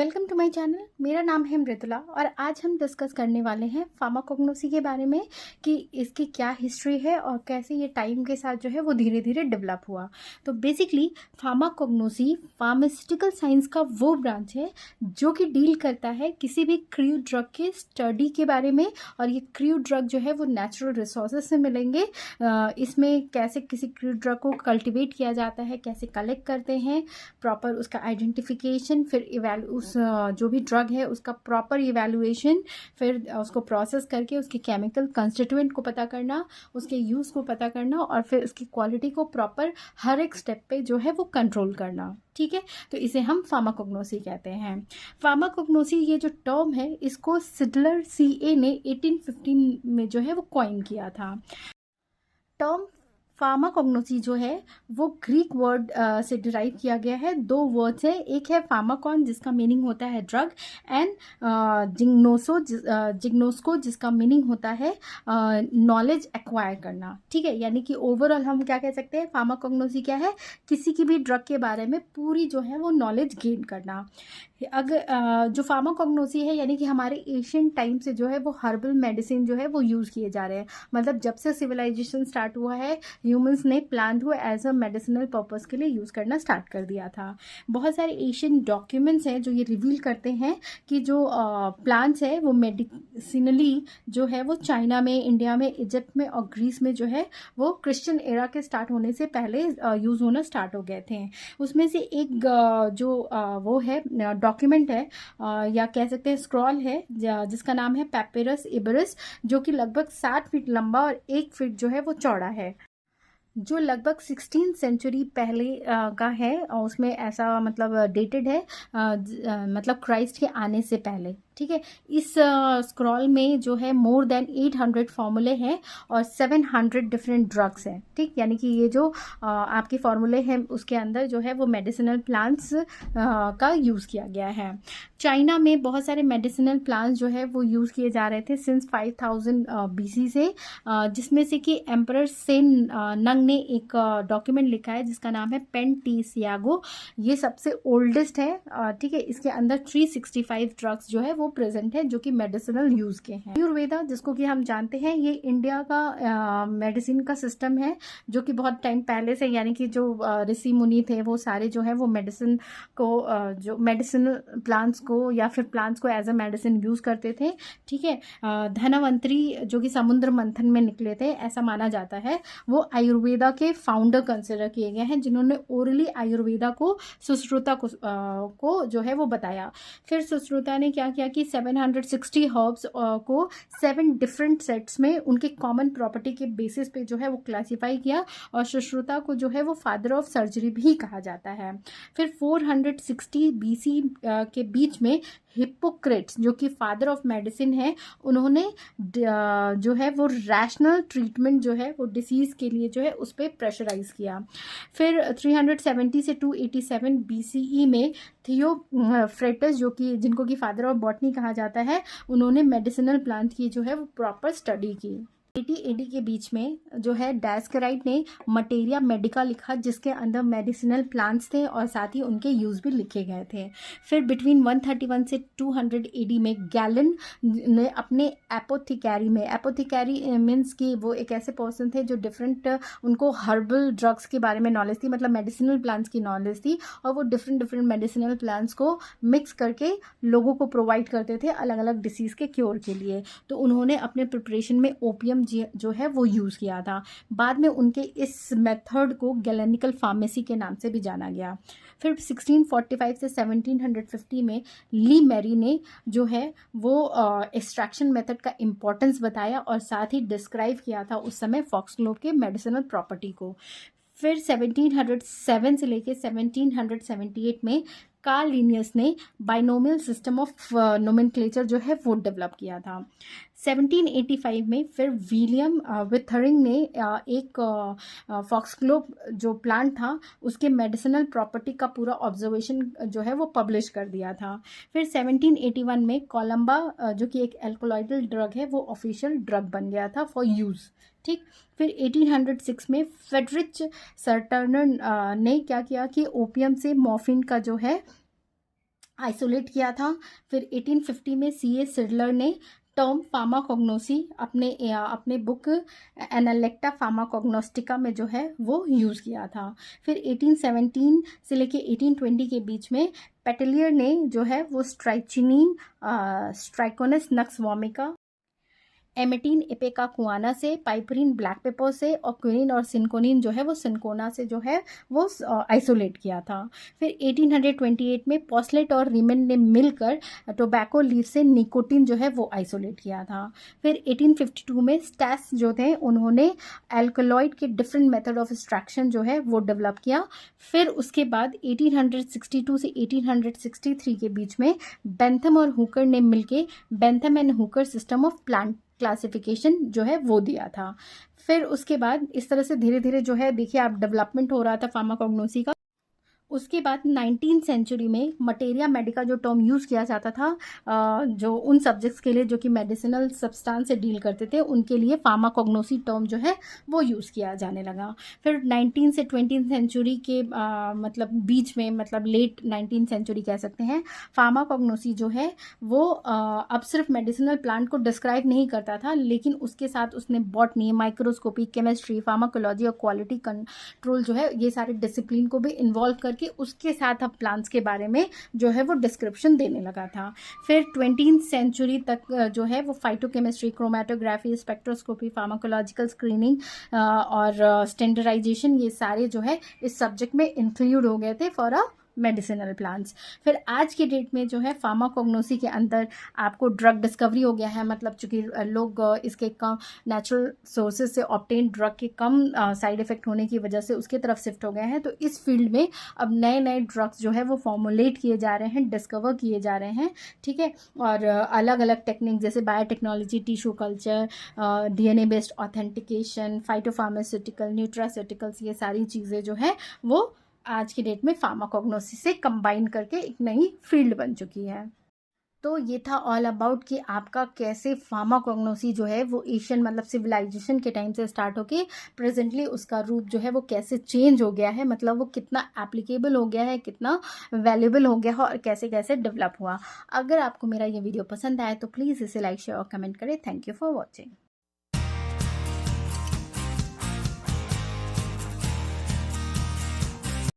Welcome to my channel. मेरा नाम है मृदुला और आज हम डिस्कस करने वाले हैं फार्माकोग्नोसी के बारे में कि इसकी क्या हिस्ट्री है और कैसे ये टाइम के साथ जो है वो धीरे धीरे डेवलप हुआ। तो बेसिकली फार्माकोग्नोसी फार्मास्यूटिकल साइंस का वो ब्रांच है जो कि डील करता है किसी भी क्रू ड्रग के स्टडी के बारे में। और ये क्रू ड्रग जो है वो नेचुरल रिसोर्सेज से मिलेंगे। इसमें कैसे किसी क्रू ड्रग को कल्टिवेट किया जाता है, कैसे कलेक्ट करते हैं, प्रॉपर उसका आइडेंटिफिकेशन, फिर उस जो भी ड्रग है उसका प्रॉपर इवैल्यूएशन, फिर उसको प्रोसेस करके उसके केमिकल कंस्टिट्यूएंट को पता करना, उसके यूज़ को पता करना और फिर उसकी क्वालिटी को प्रॉपर हर एक स्टेप पे जो है वो कंट्रोल करना। ठीक है, तो इसे हम फार्माकोग्नोसी कहते हैं। फार्माकोग्नोसी ये जो टर्म है इसको सिडलर CA ने 1815 में जो है वो कॉइन किया था। टर्म फार्माकोग्नोसी जो है वो ग्रीक वर्ड से डिराइव किया गया है। दो वर्ड्स है, एक है फार्माकॉन जिसका मीनिंग होता है ड्रग, एंड जिग्नोस्को जिसका मीनिंग होता है नॉलेज एक्वायर करना। ठीक है, यानी कि ओवरऑल हम क्या कह सकते हैं, फार्माकोग्नोसी क्या है, किसी की भी ड्रग के बारे में पूरी जो है वो नॉलेज गेन करना। अगर जो फार्माकोग्नोसी है यानी कि हमारे एशियन टाइम से जो है वो हर्बल मेडिसिन जो है वो यूज़ किए जा रहे हैं। मतलब जब से सिविलाइजेशन स्टार्ट हुआ है ह्यूमंस ने प्लांट को एज अ मेडिसिनल पर्पस के लिए यूज़ करना स्टार्ट कर दिया था। बहुत सारे एशियन डॉक्यूमेंट्स हैं जो ये रिवील करते हैं कि जो प्लांट्स है वो मेडिसिनली जो है वो चाइना में, इंडिया में, इजिप्ट में और ग्रीस में जो है वो क्रिश्चियन एरा के स्टार्ट होने से पहले यूज़ होना स्टार्ट हो गए थे। उसमें से एक जो वो है डॉक्यूमेंट है या कह सकते हैं स्क्रॉल है जिसका नाम है पैपिरस इबरिस, जो कि लगभग 7 फीट लंबा और 1 फीट जो है वो चौड़ा है, जो लगभग 16 सेंचुरी पहले का है। और उसमें ऐसा मतलब डेटेड है मतलब क्राइस्ट के आने से पहले। ठीक है, इस स्क्रॉल में जो है मोर देन 800 फॉर्मूले हैं और 700 डिफरेंट ड्रग्स हैं। ठीक, यानी कि ये जो आपके फॉर्मूले हैं उसके अंदर जो है वो मेडिसिनल प्लांट्स का यूज़ किया गया है। चाइना में बहुत सारे मेडिसिनल प्लांट्स जो है वो यूज़ किए जा रहे थे सिंस 5000 BC से, जिसमें से कि एम्परर सेन नंग ने एक डॉक्यूमेंट लिखा है जिसका नाम है पेन टी सियागो। ये सबसे ओल्डेस्ट है। ठीक है, इसके अंदर 365 ड्रग्स जो है वो प्रेजेंट है जो कि मेडिसिनल यूज के हैं। आयुर्वेदा जिसको कि हम जानते हैं ये इंडिया का मेडिसिन का सिस्टम है जो कि बहुत टाइम पहले से, यानी कि जो ऋषि मुनि थे वो सारे जो है वो मेडिसिन को जो मेडिसिनल प्लांट्स को या फिर प्लांट्स को एज अ मेडिसिन यूज करते थे। ठीक है, धनवंतरी जो कि समुद्र मंथन में निकले थे ऐसा माना जाता है, वो आयुर्वेदा के फाउंडर कंसिडर किए गए हैं जिन्होंने ओरली आयुर्वेदा को सुश्रुता को जो है वो बताया। फिर सुश्रुता ने क्या किया कि 760 हर्ब्स को 7 डिफरेंट सेट्स में उनके कॉमन प्रॉपर्टी के बेसिस पे जो है वो क्लासिफाई किया और सुश्रुता को जो है वो फादर ऑफ सर्जरी भी कहा जाता है। फिर 460 BC के बीच में हिप्पोक्रेट्स जो कि फादर ऑफ मेडिसिन है, उन्होंने जो है वो रैशनल ट्रीटमेंट जो है वो डिसीज के लिए जो है उस पर प्रेशराइज किया। फिर 370 से 287 BCE में थियोफ्रेटस जो कि जिनको कि फादर ऑफ बॉटनी कहा जाता है, उन्होंने मेडिसिनल प्लांट की जो है वो प्रॉपर स्टडी की। 80 AD के बीच में जो है डायस्कराइट ने मटेरिया मेडिका लिखा जिसके अंदर मेडिसिनल प्लांट्स थे और साथ ही उनके यूज भी लिखे गए थे। फिर बिटवीन 131 से 200 AD में गैलन ने अपने एपोथिकैरी में, एपोथिकैरी मीन्स कि वो एक ऐसे पर्सन थे जो डिफरेंट, उनको हर्बल ड्रग्स के बारे में नॉलेज थी, मतलब मेडिसिनल प्लांट्स की नॉलेज थी और वो डिफरेंट मेडिसिनल प्लांट्स को मिक्स करके लोगों को प्रोवाइड करते थे अलग अलग डिसीज़ के क्योर के लिए। तो उन्होंने अपने प्रिपरेशन में ओपियम जो है वो यूज़ किया था। बाद में उनके इस मेथड को गैलेनिकल फार्मेसी के नाम से भी जाना गया। फिर 1645 से 1750 में ली मैरी ने जो है वो एक्सट्रैक्शन मेथड का इम्पोर्टेंस बताया और साथ ही डिस्क्राइब किया था उस समय फॉक्सग्लोव के मेडिसिनल प्रॉपर्टी को। फिर 1707 से लेके 1778 में कार्ल लिनियस ने बाइनोमियल सिस्टम ऑफ नोमेनक्लेचर जो है वो डेवलप किया था। 1785 में फिर विलियम विथरिंग ने एक फॉक्सग्लोव जो प्लांट था उसके मेडिसिनल प्रॉपर्टी का पूरा ऑब्जर्वेशन जो है वो पब्लिश कर दिया था। फिर 1781 में कोलंबा जो कि एक एल्कोलॉइडल ड्रग है वो ऑफिशियल ड्रग बन गया था फॉर यूज़। ठीक, फिर 1806 में फेडरिच सर्टनर ने क्या किया कि ओपियम से मॉर्फिन का जो है आइसोलेट किया था। फिर 1850 में C.A. सिडलर ने टर्म फार्माकोग्नोसी अपने बुक एनालेक्टा फार्माकोग्नोस्टिका में जो है वो यूज़ किया था। फिर 1817 से लेके 1820 के बीच में पेटेलियर ने जो है वो स्ट्राइकोनस नक्स वोमिका, एमेटीन इपेकाकुआना से, पाइपरीन ब्लैक पेपर से, और क्विनिन और सिंकोनिन जो है वो सिंकोना से जो है वो आइसोलेट किया था। फिर 1828 में पॉस्लेट और रीमन ने मिलकर टोबैको लीफ से निकोटिन जो है वो आइसोलेट किया था। फिर 1852 में स्टैस जो थे उन्होंने एल्कलॉइड के डिफरेंट मेथड ऑफ एक्सट्रैक्शन जो है वो डेवलप किया। फिर उसके बाद 1862 से 1863 के बीच में बेंथम और हुकर ने मिलके Bentham and Hooker system of plant classification जो है वो दिया था। फिर उसके बाद इस तरह से धीरे धीरे जो है देखिए आप डेवलपमेंट हो रहा था फार्माकोग्नोसी का। उसके बाद 19वीं सेंचुरी में मटेरिया मेडिका जो टर्म यूज़ किया जाता था जो उन सब्जेक्ट्स के लिए जो कि मेडिसिनल सब्सटेंस से डील करते थे उनके लिए फार्माकोग्नोसी टर्म जो है वो यूज़ किया जाने लगा। फिर 19 से 20 सेंचुरी के मतलब बीच में, मतलब लेट 19 सेंचुरी कह सकते हैं, फार्माकोग्नोसी जो है वो अब सिर्फ मेडिसिनल प्लांट को डिस्क्राइब नहीं करता था, लेकिन उसके साथ उसने बॉटनी, माइक्रोस्कोपी, केमिस्ट्री, फार्माकोलॉजी और क्वालिटी कंट्रोल जो है ये सारे डिसिप्लिन को भी इन्वॉल्व करके उसके साथ अब प्लांट्स के बारे में जो है वो डिस्क्रिप्शन देने लगा था। फिर 20वीं सेंचुरी तक जो है वो phytochemistry, chromatography, spectroscopy, pharmacological screening और स्टैंडर्डाइजेशन ये सारे जो है इस सब्जेक्ट में इंक्लूड हो गए थे फॉर अ मेडिसिनल प्लांट्स। फिर आज के डेट में जो है फार्माकोग्नोसी के अंदर आपको ड्रग डिस्कवरी हो गया है, मतलब चूंकि लोग इसके कम नेचुरल सोर्सेज से ऑब्टेन ड्रग के कम साइड इफेक्ट होने की वजह से उसके तरफ शिफ्ट हो गए हैं। तो इस फील्ड में अब नए नए ड्रग्स जो है वो फॉर्मुलेट किए जा रहे हैं, डिस्कवर किए जा रहे हैं, ठीक है। और अलग अलग टेक्निक जैसे biotechnology, tissue culture, DNA based authentication, phytopharmaceutical, nutraceuticals, ये सारी चीज़ें जो है वो आज की डेट में फार्माकोग्नोसिस से कंबाइन करके एक नई फील्ड बन चुकी है। तो ये था ऑल अबाउट कि आपका कैसे फार्माकोग्नोसी जो है वो एशियन मतलब सिविलाइजेशन के टाइम से स्टार्ट होके प्रेजेंटली उसका रूप जो है वो कैसे चेंज हो गया है, मतलब वो कितना एप्लीकेबल हो गया है, कितना वैल्यूएबल हो गया है और कैसे कैसे डेवलप हुआ। अगर आपको मेरा ये वीडियो पसंद आए तो प्लीज़ इसे लाइक, शेयर और कमेंट करें। Thank you for watching.